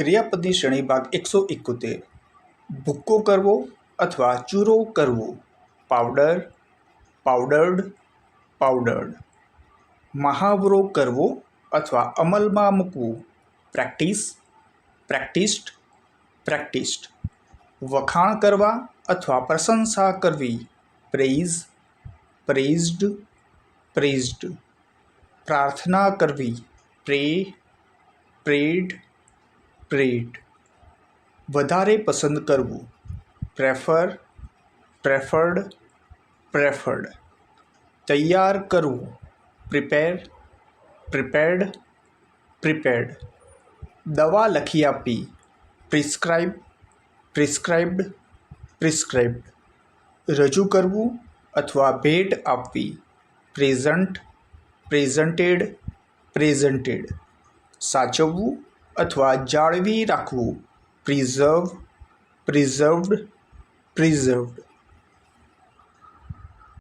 ક્રિયાપદની શ્રેણી ભાગ 171. ભૂક્કો કરવો અથવા ચૂરો કરવો. પાવડર, પાવડર્ડ, પાવડર્ડ. મહાવરો કરવો અથવા અમલમાં મૂકવું. પ્રેક્ટિસ, પ્રેક્ટિસ્ડ, પ્રેક્ટિસ્ડ. વખાણ કરવા અથવા પ્રશંસા કરવી. પ્રેઇઝ, પ્રેઇઝ્ડ, પ્રેઇઝ્ડ. પ્રાર્થના કરવી. પ્રે, પ્રેડ, પ્રેડ. વધારે પસંદ કરવું. પ્રેફર, પ્રેફર્ડ, પ્રેફર્ડ. તૈયાર કરવું. Prepare, prepared, prepared. દવા લખી આપવી. Prescribe, prescribed, prescribed. રજૂ કરવું અથવા ભેટ આપવી. Present, presented, presented. સાચવવું અથવા જાળવી રાખવું. Preserve, preserved, preserved.